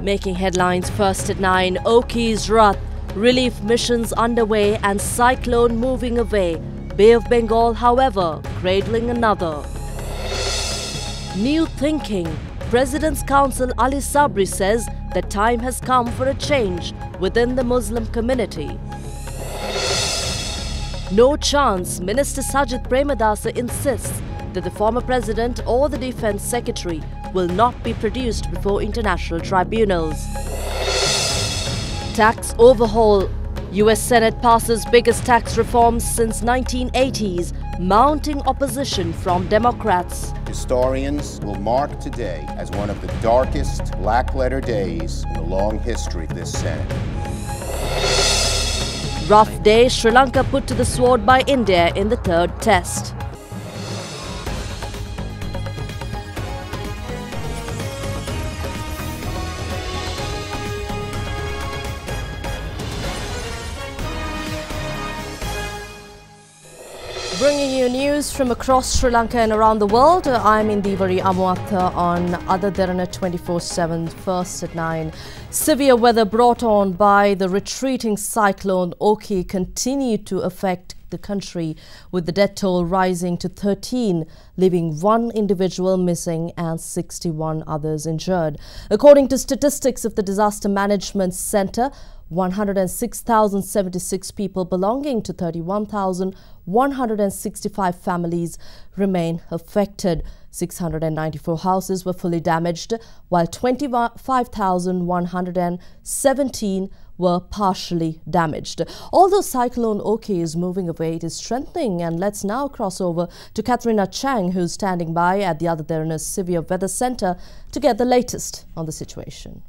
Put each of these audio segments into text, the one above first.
Making headlines first at 9, Oki's wrath, relief missions underway and cyclone moving away. Bay of Bengal, however, cradling another. New thinking. President's Counsel Ali Sabri says that time has come for a change within the Muslim community. No chance. Minister Sajid Premadasa insists that the former president or the defense secretary will not be produced before international tribunals. Tax overhaul. US Senate passes biggest tax reforms since 1980s, mounting opposition from Democrats. Historians will mark today as one of the darkest black-letter days in the long history of this Senate. Rough day, Sri Lanka put to the sword by India in the third test. Bringing you news from across Sri Lanka and around the world, I'm Indivari Amuatha on Other Derana 24/7, first at 9. Severe weather brought on by the retreating cyclone Oki continued to affect the country, with the death toll rising to 13, leaving 1 individual missing and 61 others injured. According to statistics of the Disaster Management Centre, 106,076 people belonging to 31,165 families remain affected. 694 houses were fully damaged, while 25,117 were partially damaged. Although Cyclone Oki is moving away, it is strengthening. And let's now cross over to Katharina Chang, who's standing by at the Other Derana Severe Weather Centre to get the latest on the situation.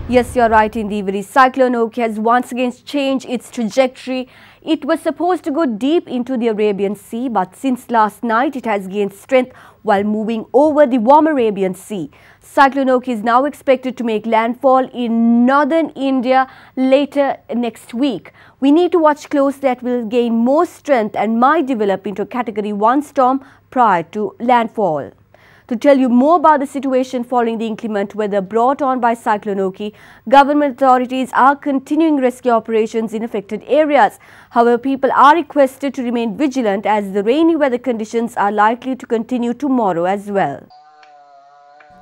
Yes, you're right, Indivari. Cyclone Oki has once again changed its trajectory. It was supposed to go deep into the Arabian Sea, but since last night it has gained strength while moving over the warm Arabian Sea. Cyclone Oki is now expected to make landfall in northern India later next week. We need to watch close. That will gain more strength and might develop into a Category 1 storm prior to landfall. To tell you more about the situation following the inclement weather brought on by Cyclone Oki, government authorities are continuing rescue operations in affected areas. However, people are requested to remain vigilant as the rainy weather conditions are likely to continue tomorrow as well.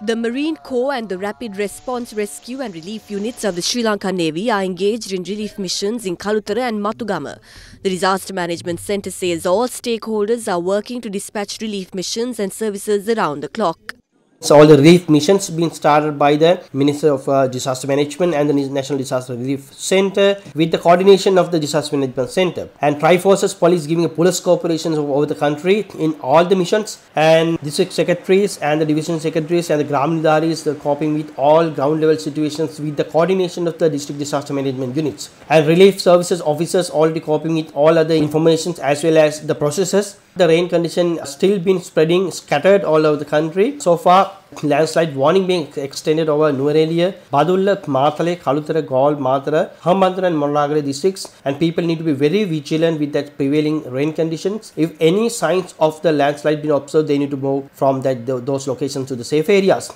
The Marine Corps and the Rapid Response Rescue and Relief Units of the Sri Lanka Navy are engaged in relief missions in Kalutara and Matugama. The Disaster Management Centre says all stakeholders are working to dispatch relief missions and services around the clock. So all the relief missions being started by the Minister of Disaster Management and the National Disaster Relief Centre with the coordination of the Disaster Management Centre, and Triforces Police giving a police cooperation over the country in all the missions, and district secretaries and the division secretaries and the Gram Nidaris are coping with all ground level situations with the coordination of the district disaster management units, and relief services officers already coping with all other informations as well as the processes. The rain condition still been spreading scattered all over the country. So far, landslide warning being extended over Nuwara, Badulla, Mathale, Kalutara, Galle, Matara, Hambantara and Monagara districts, and people need to be very vigilant with that prevailing rain conditions. If any signs of the landslide been observed, they need to move from those locations to the safe areas.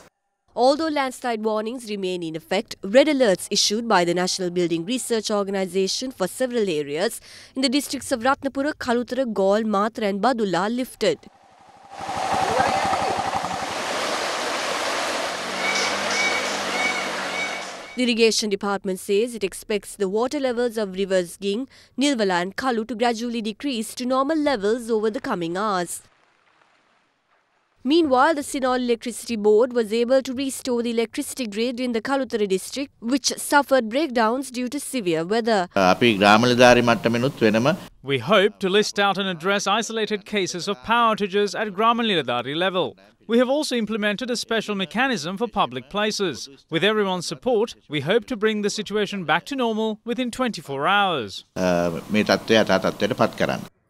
Although landslide warnings remain in effect, red alerts issued by the National Building Research Organisation for several areas in the districts of Ratnapura, Kalutara, Galle, Matara and Badulla are lifted. The Irrigation Department says it expects the water levels of rivers Ging, Nilvala and Kalu to gradually decrease to normal levels over the coming hours. Meanwhile, the Sinol Electricity Board was able to restore the electricity grid in the Kalutara district, which suffered breakdowns due to severe weather. We hope to list out and address isolated cases of power outages at Grama-Niladhari level. We have also implemented a special mechanism for public places. With everyone's support, we hope to bring the situation back to normal within 24 hours.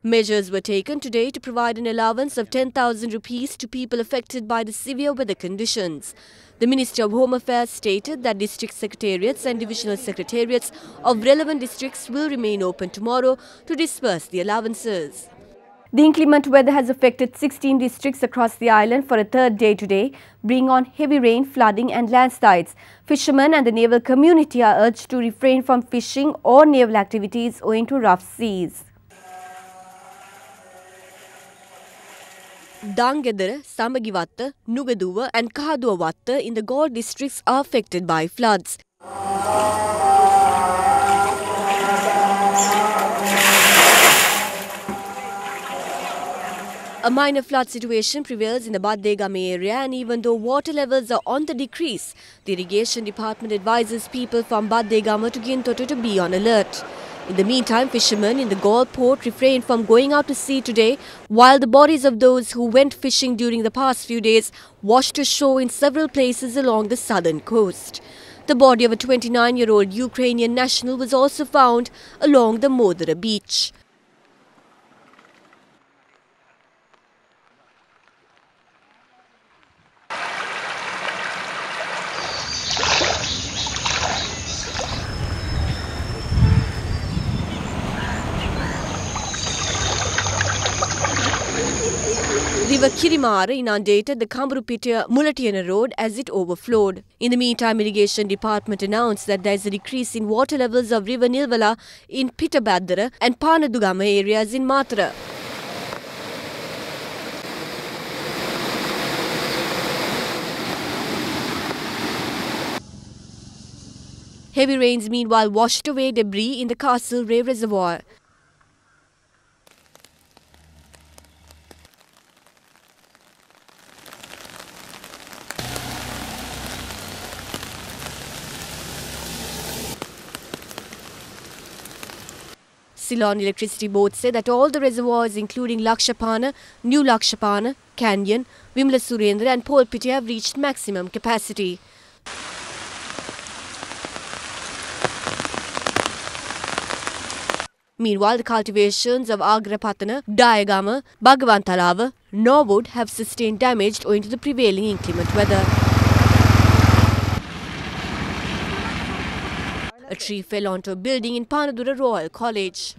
Measures were taken today to provide an allowance of 10,000 rupees to people affected by the severe weather conditions. The Ministry of Home Affairs stated that district secretariats and divisional secretariats of relevant districts will remain open tomorrow to disperse the allowances. The inclement weather has affected 16 districts across the island for a third day today, bringing on heavy rain, flooding and landslides. Fishermen and the naval community are urged to refrain from fishing or naval activities owing to rough seas. Dangedara, Samagiwatta, Nugaduwa and Kahaduwawatta in the Galle districts are affected by floods. A minor flood situation prevails in the Baddegama area, and even though water levels are on the decrease, the irrigation department advises people from Baddegama to Gintoto to be on alert. In the meantime, fishermen in the Galle port refrained from going out to sea today, while the bodies of those who went fishing during the past few days washed ashore in several places along the southern coast. The body of a 29-year-old Ukrainian national was also found along the Modara beach. River Kirimara inundated the Kamburupitiya Mulatiyana road as it overflowed. In the meantime, irrigation department announced that there is a decrease in water levels of River Nilvala in Pitabaddara and Panadugama areas in Matara. Heavy rains meanwhile washed away debris in the Castle Ray Reservoir. Ceylon Electricity Board said that all the reservoirs including Lakshapana, New Lakshapana, Canyon, Vimla Surendra and Polpiti have reached maximum capacity. Meanwhile, the cultivations of Agrapatana, Dayagama, Bhagavantalava, Norwood have sustained damage owing to the prevailing inclement weather. A tree fell onto a building in Panadura Royal College.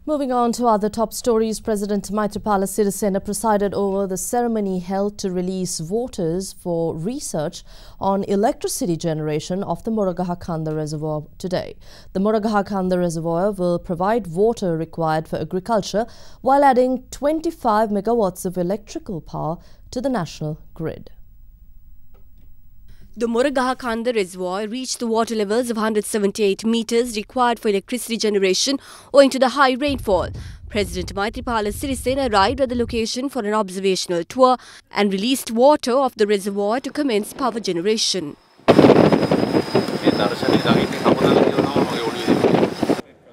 Moving on to other top stories, President Maithripala Sirisena presided over the ceremony held to release voters for research on electricity generation of the Moragahakanda Reservoir today. The Moragahakanda Reservoir will provide water required for agriculture while adding 25 megawatts of electrical power to the national grid. The Moragahakanda Reservoir reached the water levels of 178 metres required for electricity generation owing to the high rainfall. President Maithripala Sirisena arrived at the location for an observational tour and released water off the reservoir to commence power generation.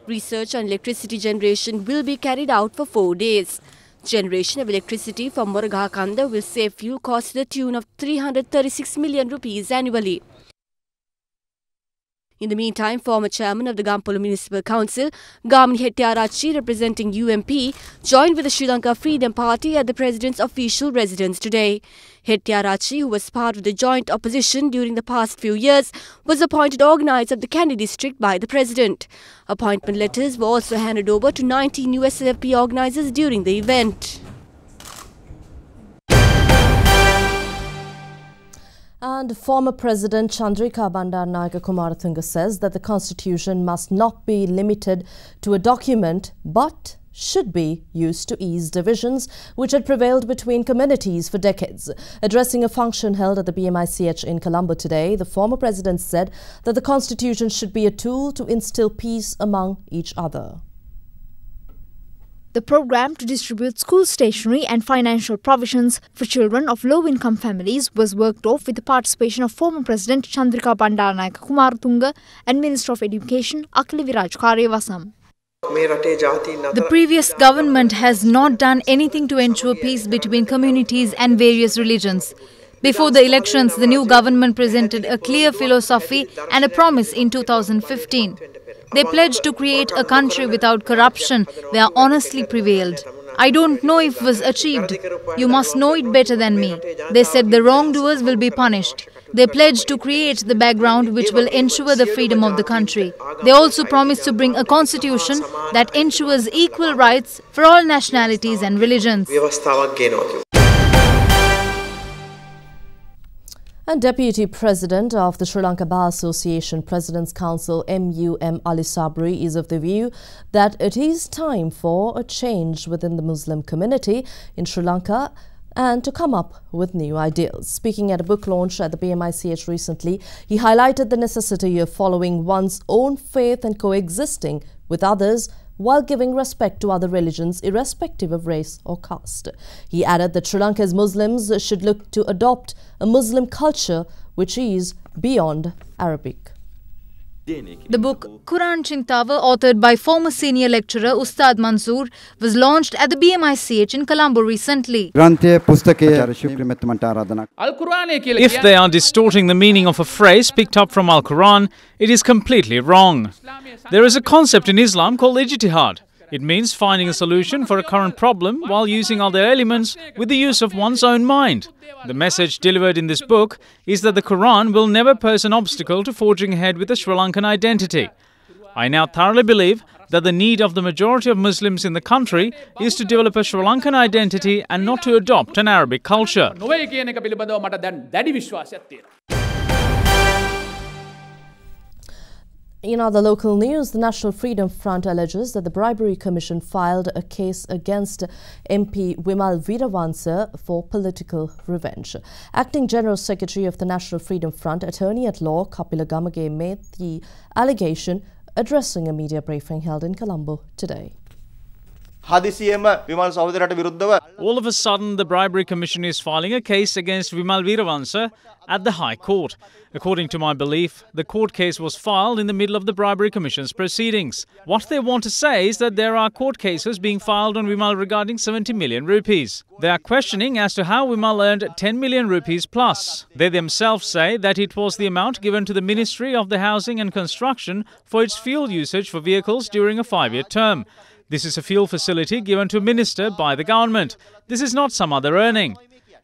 Research on electricity generation will be carried out for 4 days. Generation of electricity from Moragahakanda will save fuel costs to the tune of 336 million rupees annually. In the meantime, former chairman of the Gampolo Municipal Council, Gamini Hettiarachchi, representing UMP, joined with the Sri Lanka Freedom Party at the president's official residence today. Hettiarachchi, who was part of the joint opposition during the past few years, was appointed organizer of the Kandy district by the president. Appointment letters were also handed over to 19 new SLFP organizers during the event. And former President Chandrika Bandaranaike Kumaratunga says that the constitution must not be limited to a document but should be used to ease divisions which had prevailed between communities for decades. Addressing a function held at the BMICH in Colombo today, the former president said that the constitution should be a tool to instill peace among each other. The program to distribute school stationery and financial provisions for children of low-income families was worked off with the participation of former President Chandrika Bandaranaike Kumaratunga and Minister of Education Akali Viraj Karyavasam. The previous government has not done anything to ensure peace between communities and various religions. Before the elections, the new government presented a clear philosophy and a promise in 2015. They pledged to create a country without corruption where honesty prevailed. I don't know if it was achieved. You must know it better than me. They said the wrongdoers will be punished. They pledged to create the background which will ensure the freedom of the country. They also promised to bring a constitution that ensures equal rights for all nationalities and religions. And Deputy President of the Sri Lanka Bar Association President's Council MUM Ali Sabri is of the view that it is time for a change within the Muslim community in Sri Lanka and to come up with new ideals. Speaking at a book launch at the BMICH recently, he highlighted the necessity of following one's own faith and coexisting with others while giving respect to other religions irrespective of race or caste. He added that Sri Lanka's Muslims should look to adopt a Muslim culture which is beyond Arabic. The book Quran Chintava, authored by former senior lecturer Ustad Manzoor, was launched at the BMICH in Colombo recently. If they are distorting the meaning of a phrase picked up from Al-Quran, it is completely wrong. There is a concept in Islam called ijtihad. It means finding a solution for a current problem while using other elements with the use of one's own mind. The message delivered in this book is that the Quran will never pose an obstacle to forging ahead with a Sri Lankan identity. I now thoroughly believe that the need of the majority of Muslims in the country is to develop a Sri Lankan identity and not to adopt an Arabic culture. In other local news, the National Freedom Front alleges that the Bribery Commission filed a case against MP Wimal Veeravansa for political revenge. Acting General Secretary of the National Freedom Front, Attorney at Law Kapila Gamage made the allegation addressing a media briefing held in Colombo today. All of a sudden, the Bribery Commission is filing a case against Wimal Veeravansa at the High Court. According to my belief, the court case was filed in the middle of the Bribery Commission's proceedings. What they want to say is that there are court cases being filed on Wimal regarding 70 million rupees. They are questioning as to how Wimal earned 10 million rupees plus. They themselves say that it was the amount given to the Ministry of the Housing and Construction for its fuel usage for vehicles during a 5-year term. This is a fuel facility given to a minister by the government. This is not some other earning.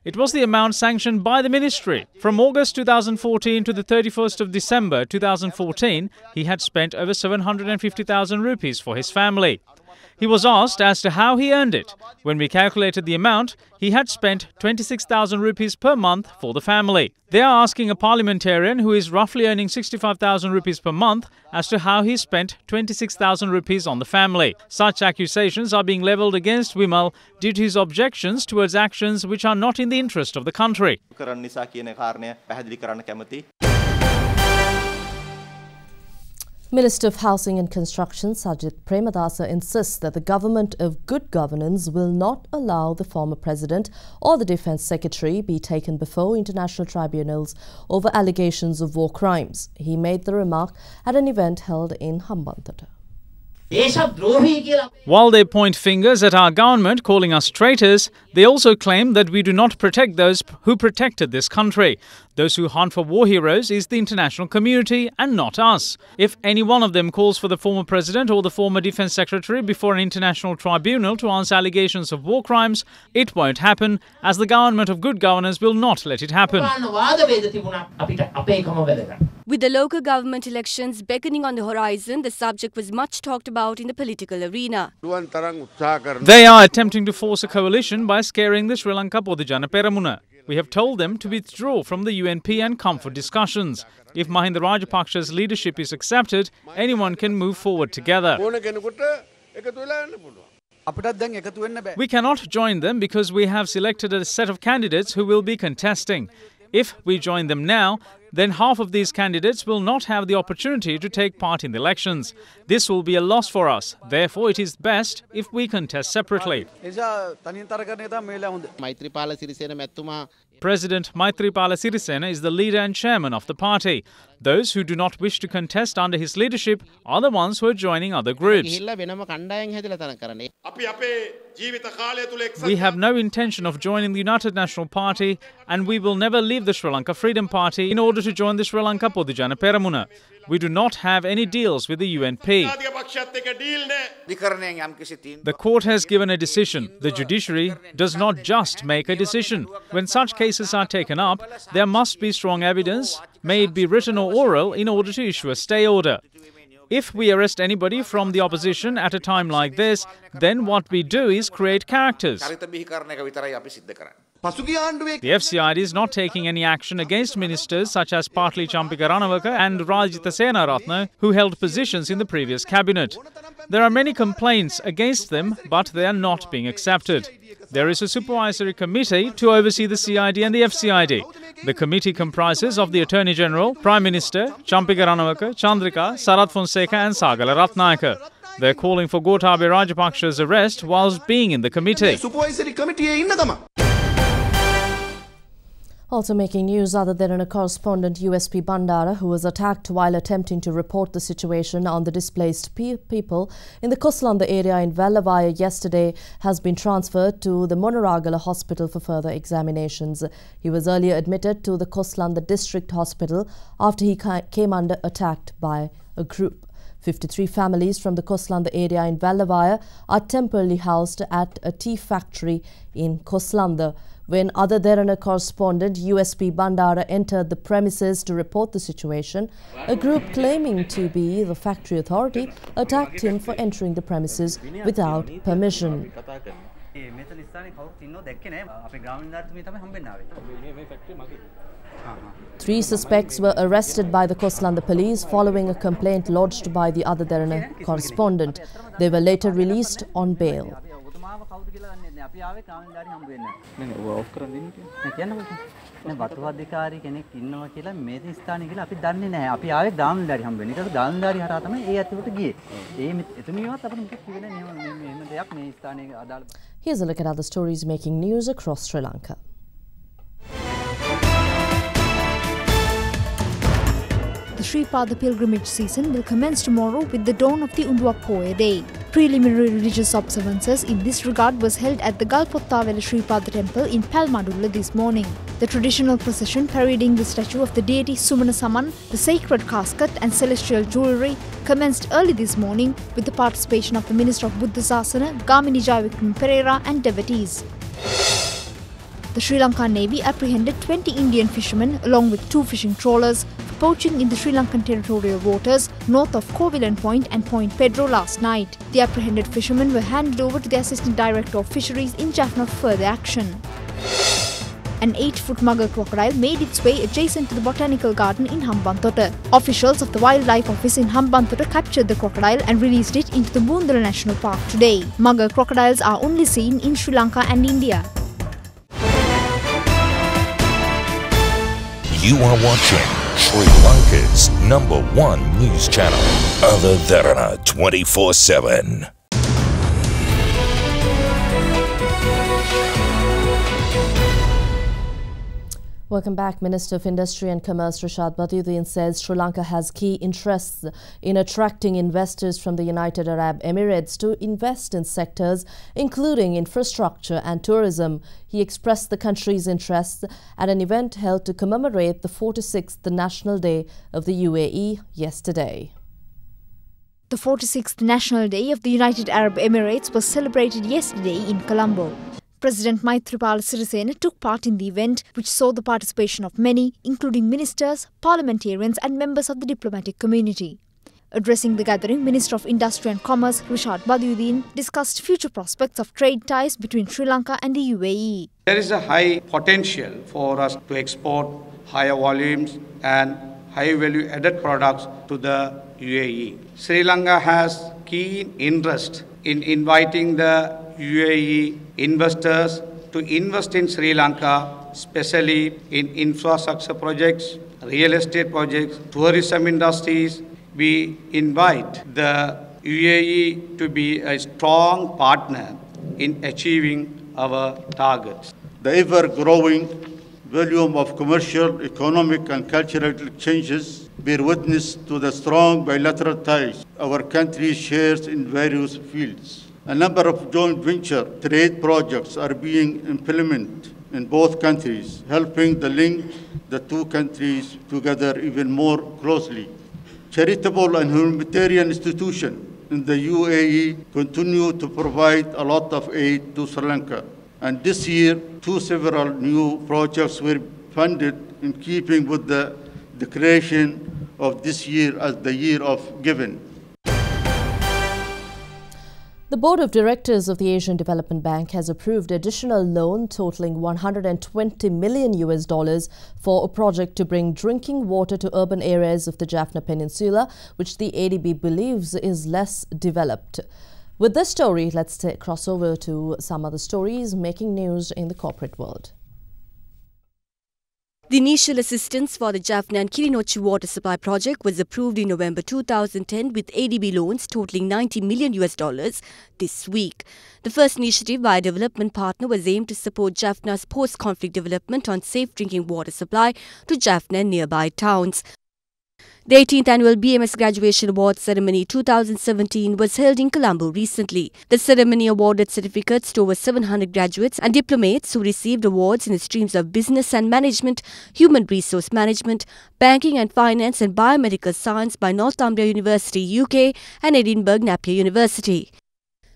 It was the amount sanctioned by the ministry. From August 2014 to the 31st of December 2014, he had spent over 750,000 rupees for his family. He was asked as to how he earned it. When we calculated the amount, he had spent 26,000 rupees per month for the family. They are asking a parliamentarian who is roughly earning 65,000 rupees per month as to how he spent 26,000 rupees on the family. Such accusations are being levelled against Wimal due to his objections towards actions which are not in the interest of the country. Minister of Housing and Construction Sajid Premadasa insists that the government of good governance will not allow the former president or the defence secretary be taken before international tribunals over allegations of war crimes. He made the remark at an event held in Hambantota. While they point fingers at our government calling us traitors, they also claim that we do not protect those who protected this country. Those who hunt for war heroes is the international community and not us. If any one of them calls for the former president or the former defence secretary before an international tribunal to answer allegations of war crimes, it won't happen, as the government of good governance will not let it happen. With the local government elections beckoning on the horizon, the subject was much talked about in the political arena. They are attempting to force a coalition by scaring the Sri Lanka Podujana Peramuna. We have told them to withdraw from the UNP and come for discussions. If Mahinda Rajapaksha's leadership is accepted, anyone can move forward together. We cannot join them because we have selected a set of candidates who will be contesting. If we join them now, then half of these candidates will not have the opportunity to take part in the elections. This will be a loss for us. Therefore, it is best if we contest separately. President Maithripala Sirisena is the leader and chairman of the party. Those who do not wish to contest under his leadership are the ones who are joining other groups. We have no intention of joining the United National Party, and we will never leave the Sri Lanka Freedom Party in order to join the Sri Lanka Podujana Peramuna. We do not have any deals with the UNP. The court has given a decision. The judiciary does not just make a decision. When such cases are taken up, there must be strong evidence, may it be written or oral, in order to issue a stay order. If we arrest anybody from the opposition at a time like this, then what we do is create characters. The FCID is not taking any action against ministers such as partly Champika Ranawaka and Rajitha Senaratne, who held positions in the previous cabinet. There are many complaints against them, but they are not being accepted. There is a supervisory committee to oversee the CID and the FCID. The committee comprises of the Attorney General, Prime Minister, Champika Ranawaka, Chandrika, Sarath Fonseca and Sagala Ratnayaka. They are calling for Gotabaya Rajapaksa's arrest whilst being in the committee. Also making news, other than a correspondent USP Bandara, who was attacked while attempting to report the situation on the displaced people in the Koslanda area in Vellavaya yesterday, has been transferred to the Monaragala Hospital for further examinations. He was earlier admitted to the Koslanda District Hospital after he came under attack by a group. 53 families from the Koslanda area in Vellavaya are temporarily housed at a tea factory in Koslanda. When other Derana correspondent USP Bandara entered the premises to report the situation, a group claiming to be the factory authority attacked him for entering the premises without permission. Three suspects were arrested by the Koslanda police following a complaint lodged by the other Derana correspondent. They were later released on bail. Here's a look at other stories making news across Sri Lanka. The Sri Pada pilgrimage season will commence tomorrow with the dawn of the Unduak Poya Day. Preliminary religious observances in this regard was held at the Galpottawela Sri Pada temple in Palmadulla this morning. The traditional procession parading the statue of the deity Sumana Saman, the sacred casket and celestial jewellery commenced early this morning with the participation of the Minister of Buddha Sasana, Gamini Jayawickrama Perera and devotees. The Sri Lanka Navy apprehended 20 Indian fishermen along with 2 fishing trawlers for poaching in the Sri Lankan territorial waters north of Covilan Point and Point Pedro last night. The apprehended fishermen were handed over to the Assistant Director of Fisheries in Jaffna for further action. An 8-foot mugger crocodile made its way adjacent to the botanical garden in Hambantota. Officials of the Wildlife Office in Hambantota captured the crocodile and released it into the Boondala National Park today. Mugger crocodiles are only seen in Sri Lanka and India. You are watching Sri Lanka's #1 news channel, Other Derana 24/7. Welcome back. Minister of Industry and Commerce Rashad Badiuddin says Sri Lanka has key interests in attracting investors from the United Arab Emirates to invest in sectors including infrastructure and tourism. He expressed the country's interests at an event held to commemorate the 46th National Day of the UAE yesterday. The 46th National Day of the United Arab Emirates was celebrated yesterday in Colombo. President Maithripala Sirisena took part in the event, which saw the participation of many, including ministers, parliamentarians and members of the diplomatic community. Addressing the gathering, Minister of Industry and Commerce Rashad Badiuddin discussed future prospects of trade ties between Sri Lanka and the UAE. There is a high potential for us to export higher volumes and high value added products to the UAE. Sri Lanka has keen interest in inviting the UAE investors to invest in Sri Lanka, especially in infrastructure projects, real estate projects, tourism industries. We invite the UAE to be a strong partner in achieving our targets. The ever-growing volume of commercial, economic and cultural exchanges bear witness to the strong bilateral ties our country shares in various fields. A number of joint venture trade projects are being implemented in both countries, helping to link the two countries together even more closely. Charitable and humanitarian institutions in the UAE continue to provide a lot of aid to Sri Lanka. And this year, several new projects were funded in keeping with the declaration of this year as the year of giving. The Board of Directors of the Asian Development Bank has approved additional loan totaling $120 million for a project to bring drinking water to urban areas of the Jaffna Peninsula, which the ADB believes is less developed. With this story, let's cross over to some other stories making news in the corporate world. The initial assistance for the Jaffna and Kilinochchi water supply project was approved in November 2010 with ADB loans totaling $90 million this week. The first initiative by a development partner was aimed to support Jaffna's post-conflict development on safe drinking water supply to Jaffna and nearby towns. The 18th annual BMS Graduation Awards Ceremony 2017 was held in Colombo recently. The ceremony awarded certificates to over 700 graduates and diplomates who received awards in the streams of business and management, human resource management, banking and finance and biomedical science by Northumbria University, UK and Edinburgh Napier University.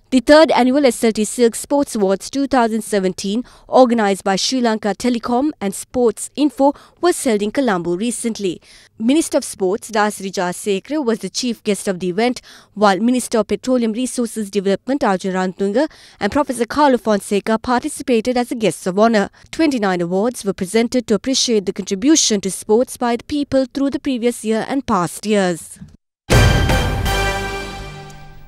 The third annual SLT Silk Sports Awards 2017, organised by Sri Lanka Telecom and Sports Info, was held in Colombo recently. Minister of Sports Dasri Jayasekara was the chief guest of the event, while Minister of Petroleum Resources Development Arjun Rantunga and Professor Carlo Fonseca participated as a guest of honour. 29 awards were presented to appreciate the contribution to sports by the people through the previous year and past years.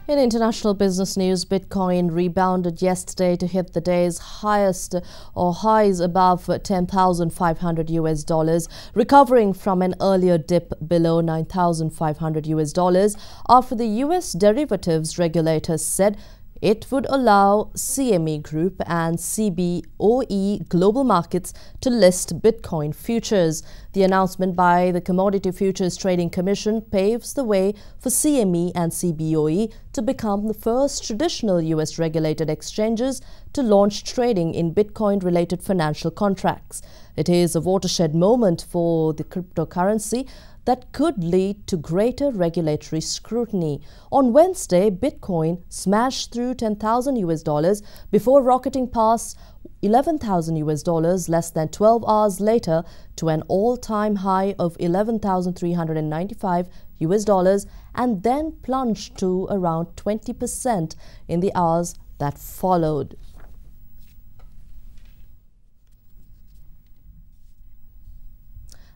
In international business news, Bitcoin rebounded yesterday to hit the day's highs above $10,500 recovering from an earlier dip below $9,500 after the US derivatives regulator said it would allow CME Group and CBOE Global Markets to list Bitcoin futures. The announcement by the Commodity Futures Trading Commission paves the way for CME and CBOE to become the first traditional US regulated exchanges to launch trading in Bitcoin-related financial contracts. It is a watershed moment for the cryptocurrency that could lead to greater regulatory scrutiny. On Wednesday, Bitcoin smashed through $10,000 before rocketing past $11,000 less than 12 hours later to an all-time high of $11,395 and then plunged to around 20% in the hours that followed.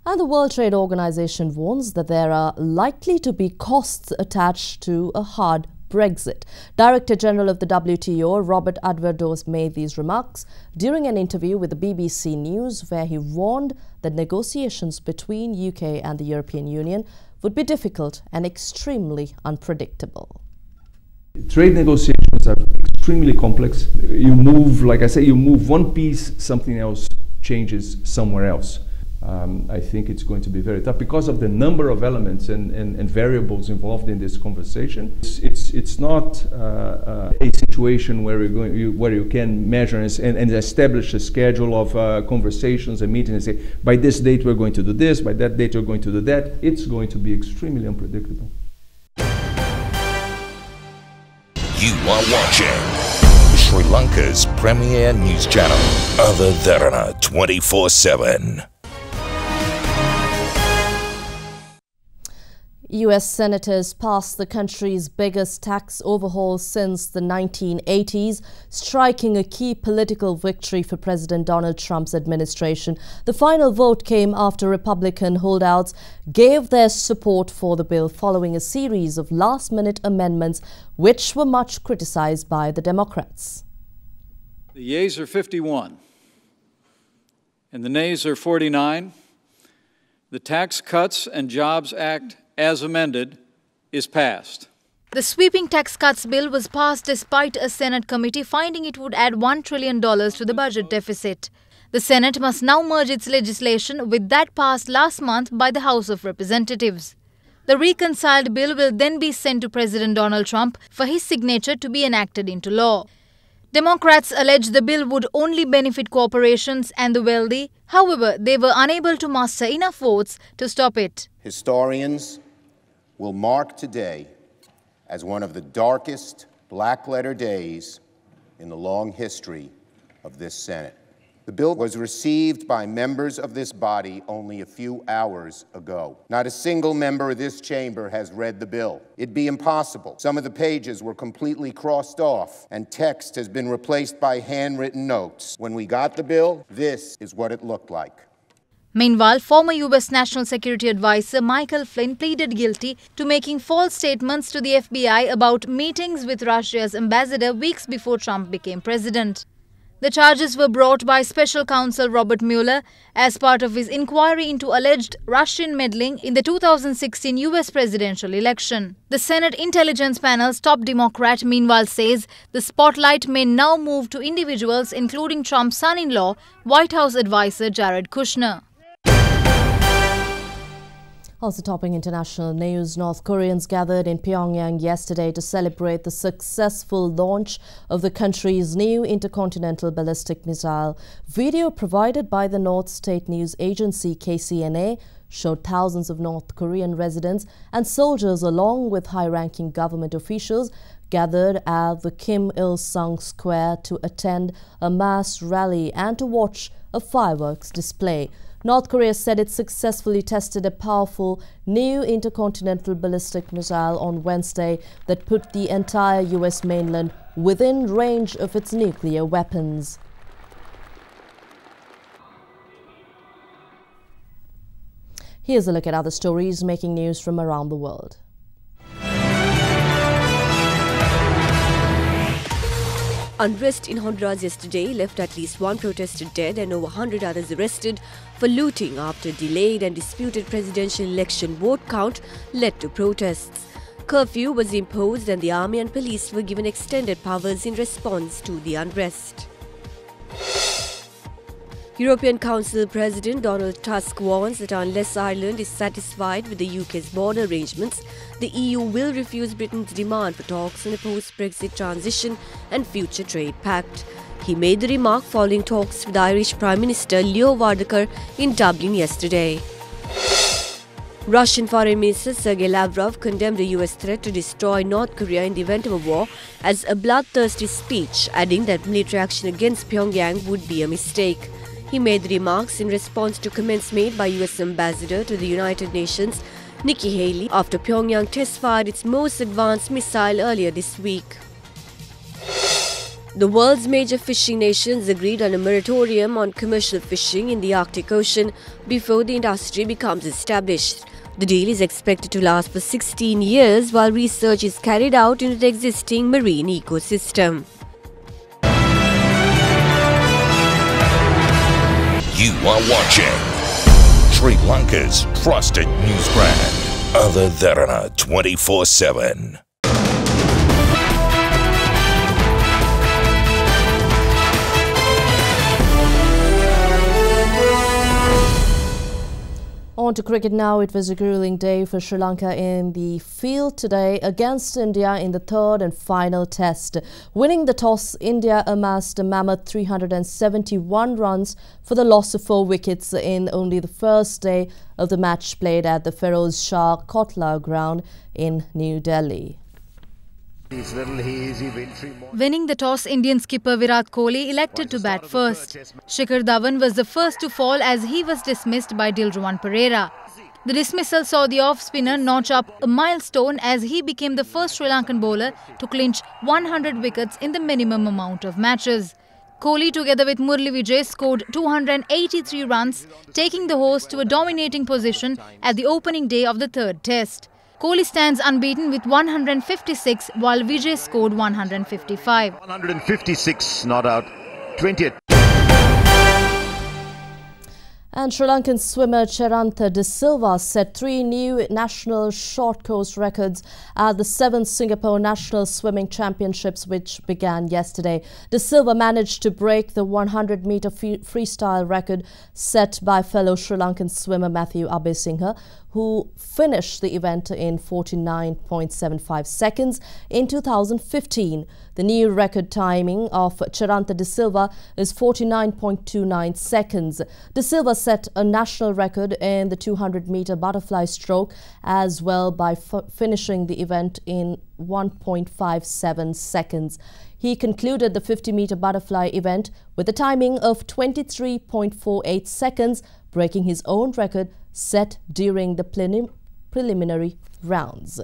And the World Trade Organization warns that there are likely to be costs attached to a hard Brexit. Director General of the WTO, Robert Adverdos, made these remarks during an interview with the BBC News, where he warned that negotiations between UK and the European Union would be difficult and extremely unpredictable. Trade negotiations are extremely complex. You move, like I say, you move one piece, something else changes somewhere else. I think it's going to be very tough because of the number of elements and variables involved in this conversation. It's not a situation where you can measure and establish a schedule of conversations and meetings and say, by this date we're going to do this, by that date we're going to do that. It's going to be extremely unpredictable. You are watching Sri Lanka's premier news channel, Other Derana 24/7. US senators passed the country's biggest tax overhaul since the 1980s, striking a key political victory for President Donald Trump's administration. The final vote came after Republican holdouts gave their support for the bill following a series of last-minute amendments which were much criticized by the Democrats. The yeas are 51 and the nays are 49. The Tax Cuts and Jobs Act as amended, is passed. The sweeping tax cuts bill was passed despite a Senate committee finding it would add $1 trillion to the budget deficit. The Senate must now merge its legislation with that passed last month by the House of Representatives. The reconciled bill will then be sent to President Donald Trump for his signature to be enacted into law. Democrats allege the bill would only benefit corporations and the wealthy. However, they were unable to muster enough votes to stop it. Historians will mark today as one of the darkest black-letter days in the long history of this Senate. The bill was received by members of this body only a few hours ago. Not a single member of this chamber has read the bill. It'd be impossible. Some of the pages were completely crossed off, and text has been replaced by handwritten notes. When we got the bill, this is what it looked like. Meanwhile, former US National Security Advisor Michael Flynn pleaded guilty to making false statements to the FBI about meetings with Russia's ambassador weeks before Trump became president. The charges were brought by Special Counsel Robert Mueller as part of his inquiry into alleged Russian meddling in the 2016 US presidential election. The Senate Intelligence Panel's top Democrat meanwhile says the spotlight may now move to individuals including Trump's son-in-law, White House advisor Jared Kushner. Also topping international news, North Koreans gathered in Pyongyang yesterday to celebrate the successful launch of the country's new intercontinental ballistic missile. Video provided by the North State News Agency KCNA showed thousands of North Korean residents and soldiers along with high-ranking government officials gathered at the Kim Il-sung Square to attend a mass rally and to watch a fireworks display. North Korea said it successfully tested a powerful new intercontinental ballistic missile on Wednesday that put the entire US mainland within range of its nuclear weapons. Here's a look at other stories making news from around the world. Unrest in Honduras yesterday left at least one protester dead and over 100 others arrested for looting after delayed and disputed presidential election vote count led to protests. Curfew was imposed and the army and police were given extended powers in response to the unrest. European Council President Donald Tusk warns that unless Ireland is satisfied with the UK's border arrangements, the EU will refuse Britain's demand for talks on a post-Brexit transition and future trade pact. He made the remark following talks with Irish Prime Minister Leo Varadkar in Dublin yesterday. Russian Foreign Minister Sergei Lavrov condemned a US threat to destroy North Korea in the event of a war as a bloodthirsty speech, adding that military action against Pyongyang would be a mistake. He made the remarks in response to comments made by US Ambassador to the United Nations, Nikki Haley, after Pyongyang test-fired its most advanced missile earlier this week. The world's major fishing nations agreed on a moratorium on commercial fishing in the Arctic Ocean before the industry becomes established. The deal is expected to last for 16 years while research is carried out into the existing marine ecosystem. You are watching Sri Lanka's trusted news brand, Other Derana 24/7. On to cricket now. It was a grueling day for Sri Lanka in the field today against India in the third and final test. Winning the toss, India amassed a mammoth 371 runs for the loss of 4 wickets in only the first day of the match played at the Feroz Shah Kotla ground in New Delhi. Winning the toss, Indian skipper Virat Kohli elected to bat first. Shikhar Dhawan was the first to fall as he was dismissed by Dilruwan Pereira. The dismissal saw the off-spinner notch up a milestone as he became the first Sri Lankan bowler to clinch 100 wickets in the minimum amount of matches. Kohli, together with Murli Vijay, scored 283 runs, taking the host to a dominating position at the opening day of the third test. Kohli stands unbeaten with 156, while Vijay scored 155. 156 not out, 20th. And Sri Lankan swimmer Cherantha De Silva set 3 new national short course records at the 7th Singapore National Swimming Championships, which began yesterday. De Silva managed to break the 100-meter freestyle record set by fellow Sri Lankan swimmer Matthew Abesinghe, who finished the event in 49.75 seconds in 2015. The new record timing of Charanta De Silva is 49.29 seconds. De Silva set a national record in the 200-meter butterfly stroke as well by finishing the event in 1.57 seconds. He concluded the 50-meter butterfly event with a timing of 23.48 seconds, breaking his own record set during the preliminary rounds.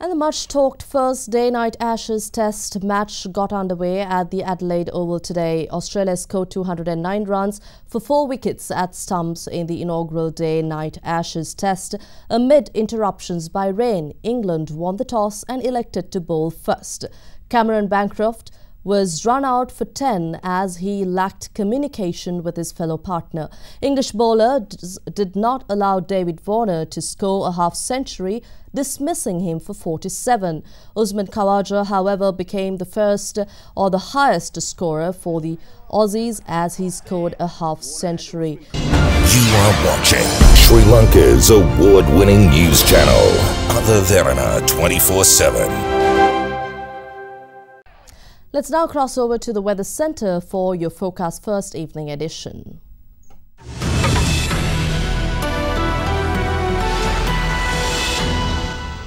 And the much-talked first day-night Ashes Test match got underway at the Adelaide Oval today. Australia scored 209 runs for 4 wickets at stumps in the inaugural day-night Ashes Test. Amid interruptions by rain, England won the toss and elected to bowl first. Cameron Bancroft was run out for 10 as he lacked communication with his fellow partner. English bowler did not allow David Warner to score a half-century, dismissing him for 47. Usman Khawaja, however, became the first or the highest scorer for the Aussies as he scored a half-century. You are watching Sri Lanka's award-winning news channel, Other Derana 24/7. Let's now cross over to the Weather Centre for your Forecast First evening edition.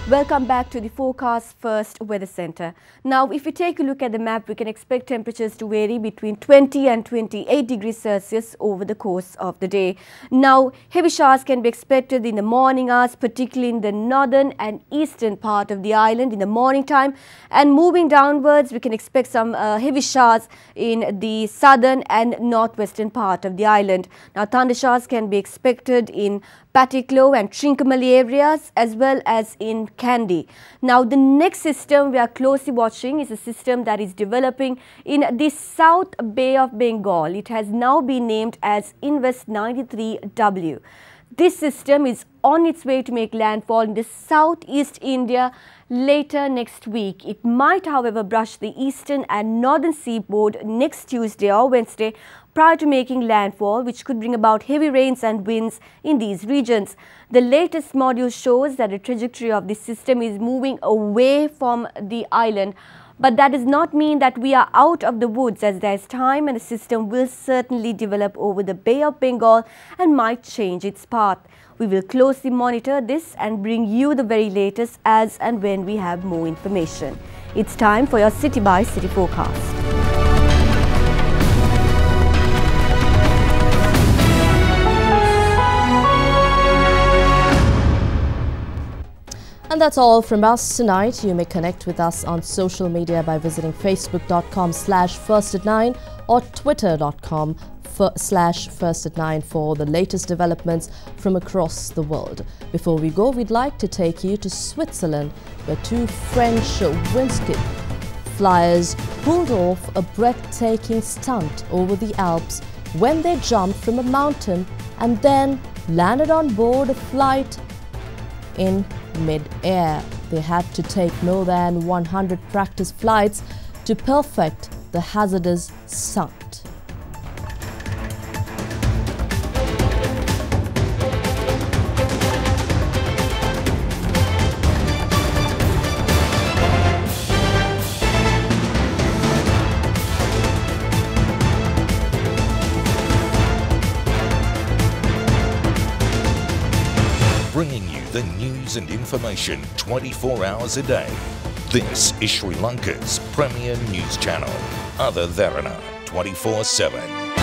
Welcome back to the Forecast First Weather Centre. Now, if we take a look at the map, we can expect temperatures to vary between 20 and 28 degrees Celsius over the course of the day. Now, heavy showers can be expected in the morning hours, particularly in the northern and eastern part of the island in the morning time. And moving downwards, we can expect some heavy showers in the southern and northwestern part of the island. Now, thunder showers can be expected in Patiklo and Trincomalee areas as well as in Kandy. Now, the next system we are closely watching is a system that is developing in the South Bay of Bengal. It has now been named as Invest 93W. This system is on its way to make landfall in the southeast India later next week. It might, however, brush the eastern and northern seaboard next Tuesday or Wednesday prior to making landfall, which could bring about heavy rains and winds in these regions. The latest module shows that the trajectory of this system is moving away from the island. But that does not mean that we are out of the woods, as there is time and the system will certainly develop over the Bay of Bengal and might change its path. We will closely monitor this and bring you the very latest as and when we have more information. It's time for your City by City forecast. And that's all from us tonight. You may connect with us on social media by visiting facebook.com/first@9 or twitter.com/first@9 for the latest developments from across the world. Before we go, we'd like to take you to Switzerland, where two French windscreen flyers pulled off a breathtaking stunt over the Alps when they jumped from a mountain and then landed on board a flight in mid-air. They had to take more than 100 practice flights to perfect the hazardous stunt. Bringing you the news and information 24 hours a day. This is Sri Lanka's premier news channel, Other Derana 24/7.